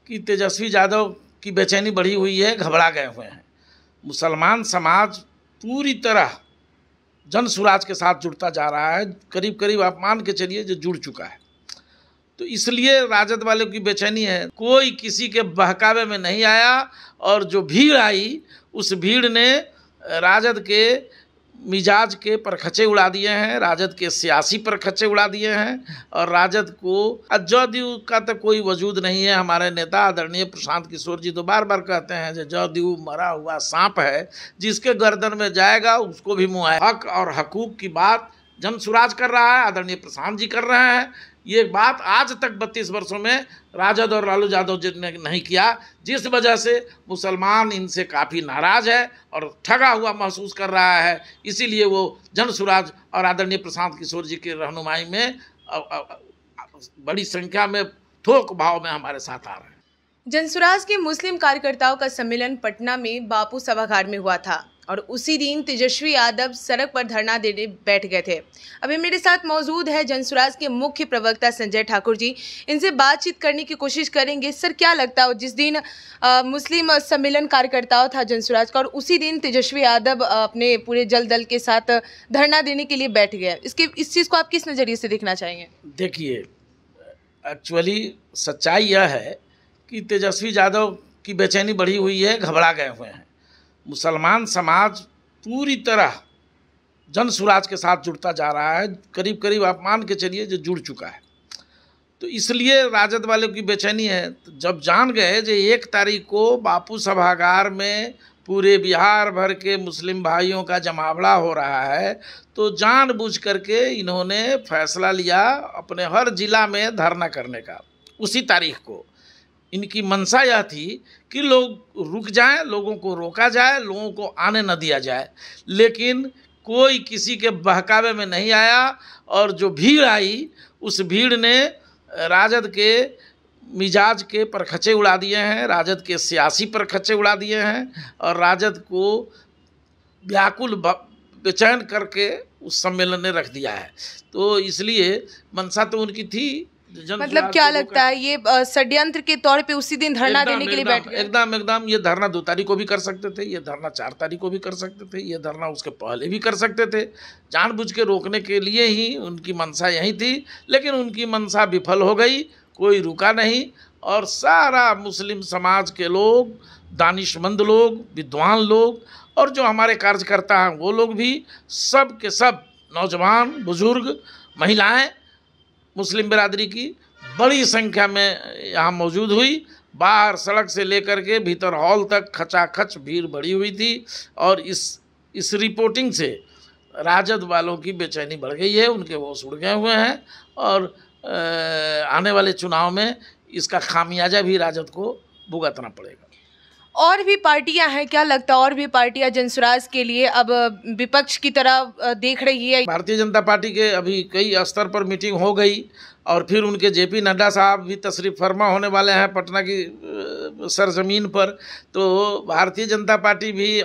कि तेजस्वी यादव की बेचैनी बढ़ी हुई है, घबरा गए हुए हैं। मुसलमान समाज पूरी तरह जन सुराज के साथ जुड़ता जा रहा है, करीब करीब आप मान के चलिए जो जुड़ चुका है। तो इसलिए राजद वालों की बेचैनी है। कोई किसी के बहकावे में नहीं आया और जो भीड़ आई उस भीड़ ने राजद के मिजाज के परखचे उड़ा दिए हैं, राजद के सियासी परखचे उड़ा दिए हैं और राजद को जदयू का तो कोई वजूद नहीं है। हमारे नेता आदरणीय प्रशांत किशोर जी तो बार बार कहते हैं जो जदयू मरा हुआ सांप है, जिसके गर्दन में जाएगा उसको भी मुँह आए। हक और हकूक की बात जन सुराज कर रहा है, आदरणीय प्रशांत जी कर रहे हैं। ये बात आज तक 32 वर्षों में राजद और लालू यादव जी ने नहीं किया, जिस वजह से मुसलमान इनसे काफ़ी नाराज़ है और ठगा हुआ महसूस कर रहा है। इसीलिए वो जन सुराज और आदरणीय प्रशांत किशोर जी की रहनुमाई में बड़ी संख्या में थोक भाव में हमारे साथ आ रहे हैं। जनसुराज के मुस्लिम कार्यकर्ताओं का सम्मेलन पटना में बापू सभागार में हुआ था और उसी दिन तेजस्वी यादव सड़क पर धरना देने बैठ गए थे। अभी मेरे साथ मौजूद है जनसुराज के मुख्य प्रवक्ता संजय ठाकुर जी। इनसे बातचीत करने की कोशिश करेंगे। सर, क्या लगता है जिस दिन मुस्लिम सम्मेलन कार्यकर्ताओं था जनसुराज का और उसी दिन तेजस्वी यादव अपने पूरे जल दल के साथ धरना देने के लिए बैठ गए, इस चीज़ को आप किस नज़रिए से देखना चाहेंगे? देखिए, एक्चुअली सच्चाई यह है कि तेजस्वी यादव की बेचैनी बढ़ी हुई है, घबरा गए हुए हैं। मुसलमान समाज पूरी तरह जन सुराज के साथ जुड़ता जा रहा है, करीब करीब आप मान के चलिए जो जुड़ चुका है। तो इसलिए राजद वालों की बेचैनी है। तो जब जान गए जो 1 तारीख को बापू सभागार में पूरे बिहार भर के मुस्लिम भाइयों का जमावड़ा हो रहा है, तो जानबूझ करके इन्होंने फैसला लिया अपने हर जिला में धरना करने का। उसी तारीख को इनकी मंशा यह थी कि लोग रुक जाएं, लोगों को रोका जाए, लोगों को आने न दिया जाए। लेकिन कोई किसी के बहकावे में नहीं आया और जो भीड़ आई उस भीड़ ने राजद के मिजाज के परखचे उड़ा दिए हैं, राजद के सियासी परखचे उड़ा दिए हैं और राजद को व्याकुल बेचैन करके उस सम्मेलन ने रख दिया है। तो इसलिए मंशा तो उनकी थी। मतलब क्या लगता है ये षड्यंत्र के तौर पे उसी दिन धरना देने के लिए बैठ गए? एकदम ये धरना 2 तारीख को भी कर सकते थे, ये धरना 4 तारीख को भी कर सकते थे, ये धरना उसके पहले भी कर सकते थे। जानबूझ के रोकने के लिए ही उनकी मंशा यही थी, लेकिन उनकी मंशा विफल हो गई, कोई रुका नहीं और सारा मुस्लिम समाज के लोग, दानिशमंद लोग, विद्वान लोग और जो हमारे कार्यकर्ता हैं वो लोग भी, सब के सब नौजवान, बुजुर्ग, महिलाएं, मुस्लिम बिरादरी की बड़ी संख्या में यहाँ मौजूद हुई। बाहर सड़क से लेकर के भीतर हॉल तक खचाखच भीड़ बढ़ी हुई थी और इस रिपोर्टिंग से राजद वालों की बेचैनी बढ़ गई है, उनके होश उड़ गए हुए हैं और आने वाले चुनाव में इसका खामियाजा भी राजद को भुगतना पड़ेगा। और भी पार्टियां हैं, क्या लगता है और भी पार्टियां जनसुराज के लिए अब विपक्ष की तरह देख रही है? भारतीय जनता पार्टी के अभी कई स्तर पर मीटिंग हो गई और फिर उनके जेपी नड्डा साहब भी तशरीफ फरमा होने वाले हैं पटना की सरजमीन पर। तो भारतीय जनता पार्टी भी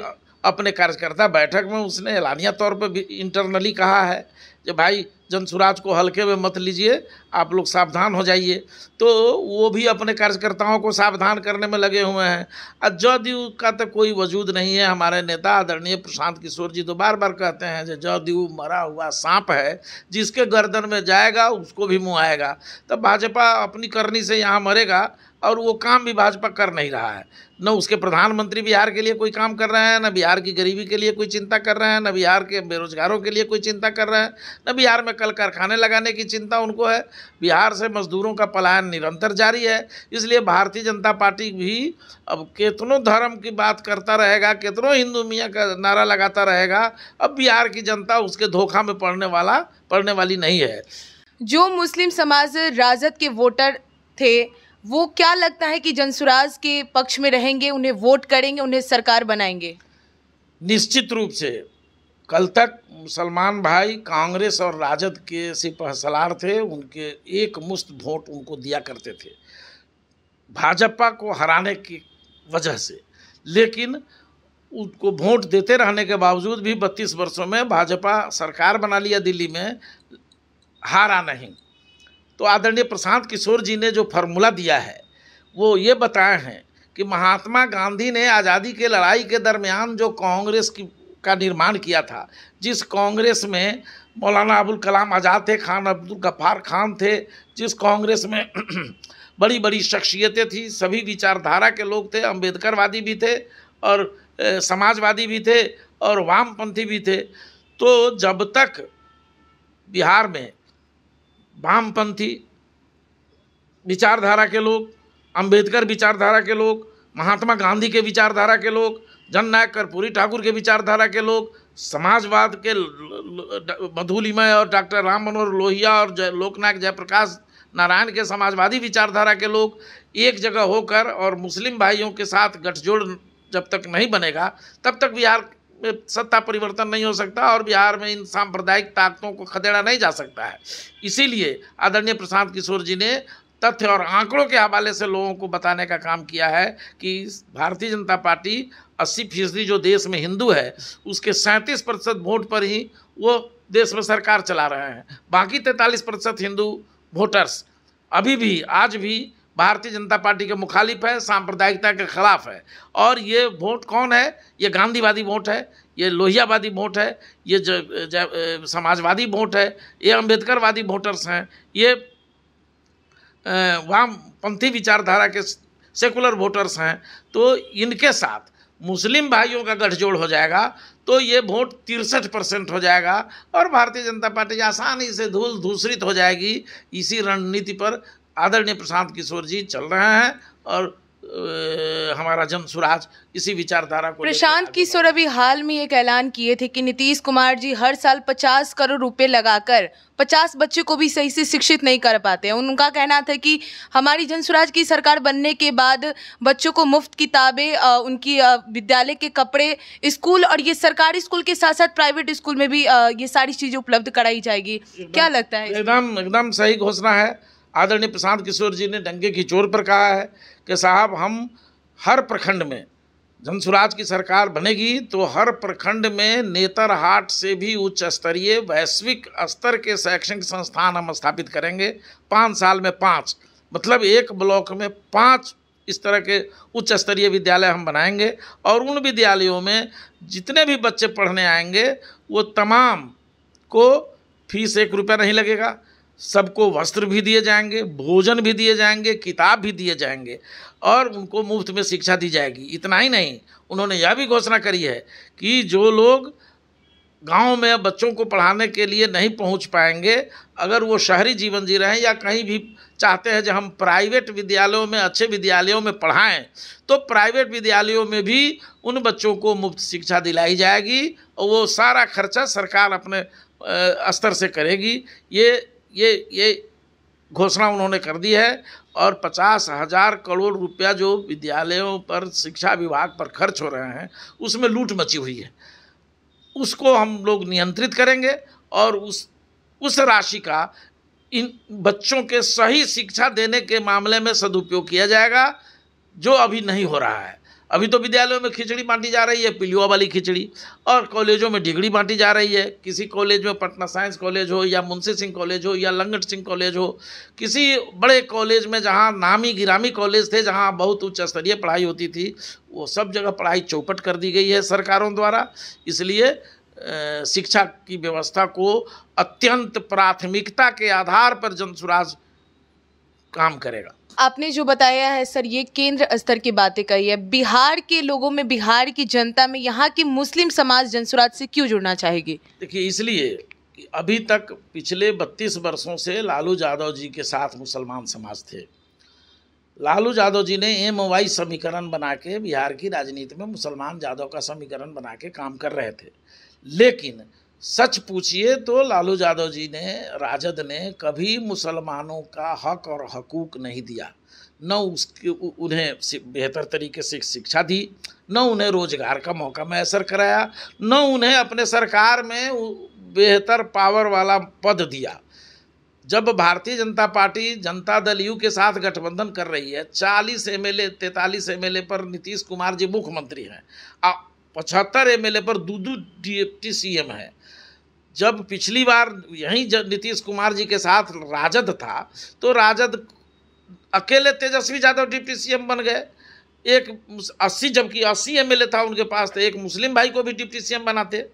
अपने कार्यकर्ता बैठक में उसने एलानिया तौर पर इंटरनली कहा है कि भाई जनसुराज को हल्के में मत लीजिए, आप लोग सावधान हो जाइए। तो वो भी अपने कार्यकर्ताओं को सावधान करने में लगे हुए हैं। जदयू का तो कोई वजूद नहीं है। हमारे नेता आदरणीय प्रशांत किशोर जी तो बार बार कहते हैं कि जदयू मरा हुआ सांप है, जिसके गर्दन में जाएगा उसको भी मुँह आएगा। तब भाजपा अपनी करनी से यहाँ मरेगा और वो काम भी भाजपा कर नहीं रहा है। न उसके प्रधानमंत्री बिहार के लिए कोई काम कर रहे हैं, न बिहार की गरीबी के लिए कोई चिंता कर रहे हैं, न बिहार के बेरोजगारों के लिए कोई चिंता कर रहे हैं, न बिहार में कल कारखाने लगाने की चिंता उनको है। बिहार से मजदूरों का पलायन निरंतर जारी है। इसलिए भारतीय जनता पार्टी भी अब कितनों धर्म की बात करता रहेगा, कितनों हिंदू मियाँ का नारा लगाता रहेगा, अब बिहार की जनता उसके धोखा में पड़ने वाली नहीं है। जो मुस्लिम समाज राजद के वोटर थे वो क्या लगता है कि जनसुराज के पक्ष में रहेंगे, उन्हें वोट करेंगे, उन्हें सरकार बनाएंगे? निश्चित रूप से कल तक मुसलमान भाई कांग्रेस और राजद के सिपहसालार थे, उनके एक मुश्त वोट उनको दिया करते थे भाजपा को हराने की वजह से। लेकिन उनको वोट देते रहने के बावजूद भी 32 वर्षों में भाजपा सरकार बना लिया दिल्ली में, हारा नहीं। तो आदरणीय प्रशांत किशोर जी ने जो फार्मूला दिया है वो ये बताए हैं कि महात्मा गांधी ने आज़ादी के लड़ाई के दरमियान जो कांग्रेस का निर्माण किया था, जिस कांग्रेस में मौलाना अबुल कलाम आज़ाद थे, खान अब्दुल गफ्फार खान थे, जिस कांग्रेस में बड़ी बड़ी शख्सियतें थी, सभी विचारधारा के लोग थे, अम्बेडकरवादी भी थे और समाजवादी भी थे और वामपंथी भी थे। तो जब तक बिहार में वामपंथी विचारधारा के लोग, अंबेडकर विचारधारा के लोग, महात्मा गांधी के विचारधारा के लोग, जननायक कर्पूरी ठाकुर के विचारधारा के लोग, समाजवाद के मधुलिमय और डॉक्टर राम मनोहर लोहिया और लोकनायक जयप्रकाश नारायण के समाजवादी विचारधारा के लोग एक जगह होकर और मुस्लिम भाइयों के साथ गठजोड़ जब तक नहीं बनेगा तब तक बिहार में सत्ता परिवर्तन नहीं हो सकता और बिहार में इन सांप्रदायिक ताकतों को खदेड़ा नहीं जा सकता है। इसीलिए आदरणीय प्रशांत किशोर जी ने तथ्य और आंकड़ों के हवाले से लोगों को बताने का काम किया है कि भारतीय जनता पार्टी 80% जो देश में हिंदू है उसके 37% वोट पर ही वो देश में सरकार चला रहे हैं। बाकी 43% हिंदू वोटर्स अभी भी आज भी भारतीय जनता पार्टी के मुखालिफ है, सांप्रदायिकता के खिलाफ है। और ये वोट कौन है? ये गांधीवादी वोट है, ये लोहियावादी वोट है, ये समाजवादी वोट है, ये अम्बेडकरवादी वोटर्स हैं, ये वामपंथी विचारधारा के सेकुलर वोटर्स हैं। तो इनके साथ मुस्लिम भाइयों का गठजोड़ हो जाएगा तो ये वोट 63% हो जाएगा और भारतीय जनता पार्टी आसानी से धूल धूसरित हो जाएगी। इसी रणनीति पर आदरणीय प्रशांत किशोर जी चल रहे हैं और हमारा जन सुराज इसी विचारधारा को। प्रशांत किशोर अभी हाल में एक ऐलान किए थे कि नीतीश कुमार जी हर साल 50 करोड़ रुपए लगाकर 50 बच्चों को भी सही से शिक्षित नहीं कर पाते हैं। उनका कहना था कि हमारी जन सुराज की सरकार बनने के बाद बच्चों को मुफ्त किताबें, उनकी विद्यालय के कपड़े, स्कूल और ये सरकारी स्कूल के साथ साथ प्राइवेट स्कूल में भी ये सारी चीज़ें उपलब्ध कराई जाएगी। क्या लगता है? एकदम सही घोषणा है। आदरणीय प्रशांत किशोर जी ने डंके की चोट पर कहा है कि साहब हम हर प्रखंड में जनसुराज की सरकार बनेगी तो हर प्रखंड में नेतरहाट से भी उच्च स्तरीय वैश्विक स्तर के शैक्षणिक संस्थान हम स्थापित करेंगे। 5 साल में 5, मतलब एक ब्लॉक में 5 इस तरह के उच्च स्तरीय विद्यालय हम बनाएंगे और उन विद्यालयों में जितने भी बच्चे पढ़ने आएंगे वो तमाम को फीस 1 रुपया नहीं लगेगा। सबको वस्त्र भी दिए जाएंगे, भोजन भी दिए जाएंगे, किताब भी दिए जाएंगे और उनको मुफ्त में शिक्षा दी जाएगी। इतना ही नहीं, उन्होंने यह भी घोषणा करी है कि जो लोग गांव में बच्चों को पढ़ाने के लिए नहीं पहुंच पाएंगे, अगर वो शहरी जीवन जी रहे हैं या कहीं भी चाहते हैं जो हम प्राइवेट विद्यालयों में, अच्छे विद्यालयों में पढ़ाएं, तो प्राइवेट विद्यालयों में भी उन बच्चों को मुफ्त शिक्षा दिलाई जाएगी और वो सारा खर्चा सरकार अपने स्तर से करेगी। ये घोषणा उन्होंने कर दी है और 50,000 करोड़ रुपया जो विद्यालयों पर शिक्षा विभाग पर खर्च हो रहे हैं उसमें लूट मची हुई है, उसको हम लोग नियंत्रित करेंगे और उस राशि का इन बच्चों के सही शिक्षा देने के मामले में सदुपयोग किया जाएगा, जो अभी नहीं हो रहा है। अभी तो विद्यालयों में खिचड़ी बांटी जा रही है, पिलुआ वाली खिचड़ी, और कॉलेजों में डिग्री बांटी जा रही है। किसी कॉलेज में पटना साइंस कॉलेज हो या मुंशी सिंह कॉलेज हो या लंगट सिंह कॉलेज हो, किसी बड़े कॉलेज में जहाँ नामी गिरामी कॉलेज थे, जहाँ बहुत उच्च स्तरीय पढ़ाई होती थी, वो सब जगह पढ़ाई चौपट कर दी गई है सरकारों द्वारा। इसलिए शिक्षा की व्यवस्था को अत्यंत प्राथमिकता के आधार पर जनसुराज काम करेगा। आपने जो बताया है सर, ये केंद्र स्तर की बातें कही है। बिहार के लोगों में, बिहार की जनता में यहाँ की मुस्लिम समाज जनसुराज से क्यों जुड़ना चाहेगी? देखिए, इसलिए कि अभी तक पिछले 32 वर्षों से लालू यादव जी के साथ मुसलमान समाज थे। लालू यादव जी ने MOI समीकरण बना के बिहार की राजनीति में मुसलमान यादव का समीकरण बना के काम कर रहे थे। लेकिन सच पूछिए तो लालू यादव जी ने, राजद ने कभी मुसलमानों का हक और हकूक नहीं दिया। न उन्हें बेहतर तरीके से शिक्षा दी, न उन्हें रोजगार का मौका मैसर कराया, न उन्हें अपने सरकार में बेहतर पावर वाला पद दिया। जब भारतीय जनता पार्टी जनता दल यू के साथ गठबंधन कर रही है, 40 MLA 43 MLA पर नीतीश कुमार जी मुख्यमंत्री हैं, 75 MLA पर 2 डिप्टी CM है। जब पिछली बार यहीं नीतीश कुमार जी के साथ राजद था तो राजद अकेले तेजस्वी यादव डिप्टी सीएम बन गए, एक 80 जबकि 80 एमएलए था उनके पास, तो एक मुस्लिम भाई को भी डिप्टी सीएम बनाते।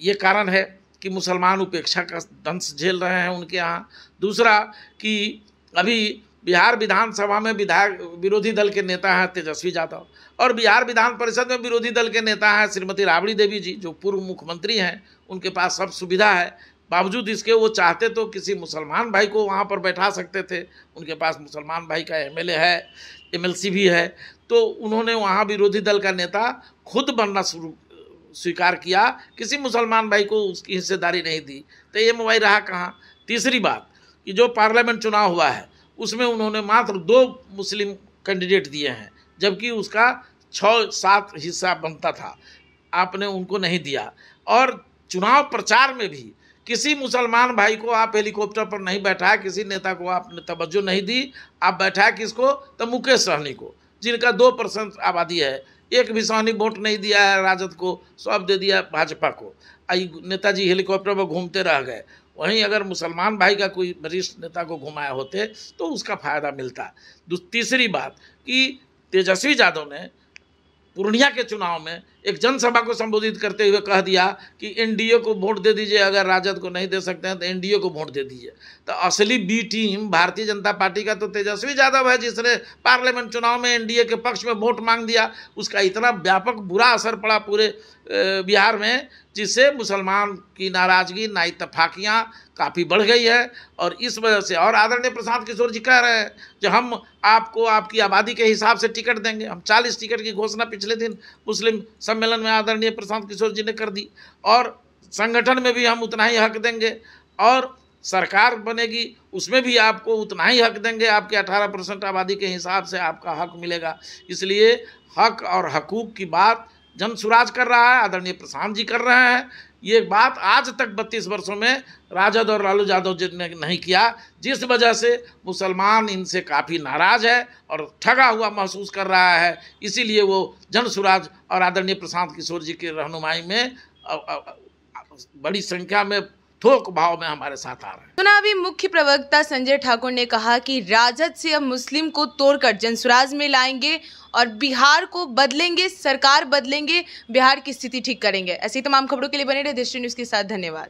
ये कारण है कि मुसलमान उपेक्षा का दंश झेल रहे हैं उनके यहाँ। दूसरा कि अभी बिहार विधानसभा में विरोधी दल के नेता हैं तेजस्वी यादव, और बिहार विधान परिषद में विरोधी दल के नेता हैं श्रीमती राबड़ी देवी जी, जो पूर्व मुख्यमंत्री हैं। उनके पास सब सुविधा है, बावजूद इसके वो चाहते तो किसी मुसलमान भाई को वहाँ पर बैठा सकते थे। उनके पास मुसलमान भाई का एमएलए है, एमएलसी भी है, तो उन्होंने वहाँ विरोधी दल का नेता खुद बनना स्वीकार किया, किसी मुसलमान भाई को उसकी हिस्सेदारी नहीं दी। तो ये मोबाइल रहा कहाँ। तीसरी बात कि जो पार्लियामेंट चुनाव हुआ है उसमें उन्होंने मात्र 2 मुस्लिम कैंडिडेट दिए हैं, जबकि उसका 6-7 हिस्सा बनता था, आपने उनको नहीं दिया। और चुनाव प्रचार में भी किसी मुसलमान भाई को आप हेलीकॉप्टर पर नहीं बैठाया, किसी नेता को आपने तवज्जो नहीं दी। आप बैठाया किसको? तो मुकेश सहनी को, जिनका 2% आबादी है। एक भी सहनी वोट नहीं दिया है राजद को, सब दे दिया भाजपा को। नेताजी हेलीकॉप्टर पर घूमते रह गए। वहीं अगर मुसलमान भाई का कोई वरिष्ठ नेता को घुमाया होते तो उसका फायदा मिलता। तीसरी बात कि तेजस्वी यादव ने पूर्णिया के चुनाव में एक जनसभा को संबोधित करते हुए कह दिया कि एनडीए को वोट दे दीजिए, अगर राजद को नहीं दे सकते हैं तो एनडीए को वोट दे दीजिए। तो असली B team Bharatiya Janata party का तो तेजस्वी यादव है, जिसने पार्लियामेंट चुनाव में एनडीए के पक्ष में वोट मांग दिया। उसका इतना व्यापक बुरा असर पड़ा पूरे बिहार में, जिससे मुसलमान की नाराज़गी, नाइतफाकियाँ काफ़ी बढ़ गई है। और इस वजह से, और आदरणीय प्रशांत किशोर जी कह रहे हैं कि हम आपको आपकी आबादी के हिसाब से टिकट देंगे। हम 40 टिकट की घोषणा पिछले दिन मुस्लिम सम्मेलन में आदरणीय प्रशांत किशोर जी ने कर दी, और संगठन में भी हम उतना ही हक देंगे, और सरकार बनेगी उसमें भी आपको उतना ही हक देंगे। आपके 18% आबादी के हिसाब से आपका हक मिलेगा। इसलिए हक और हकूक़ की बात जनसुराज कर रहा है, आदरणीय प्रशांत जी कर रहे हैं। ये बात आज तक 32 वर्षों में राजद और लालू यादव जी ने नहीं किया, जिस वजह से मुसलमान इनसे काफ़ी नाराज़ है और ठगा हुआ महसूस कर रहा है। इसीलिए वो जनसुराज और आदरणीय प्रशांत किशोर जी की रहनुमाई में बड़ी संख्या में थोक भाव में हमारे साथ आ रहे हैं। चुनावी मुख्य प्रवक्ता संजय ठाकुर ने कहा कि राजद से अब मुस्लिम को तोड़कर जनसुराज में लाएंगे और बिहार को बदलेंगे, सरकार बदलेंगे, बिहार की स्थिति ठीक करेंगे। ऐसी तमाम खबरों के लिए बने रहे दृष्टि न्यूज़ के साथ। धन्यवाद।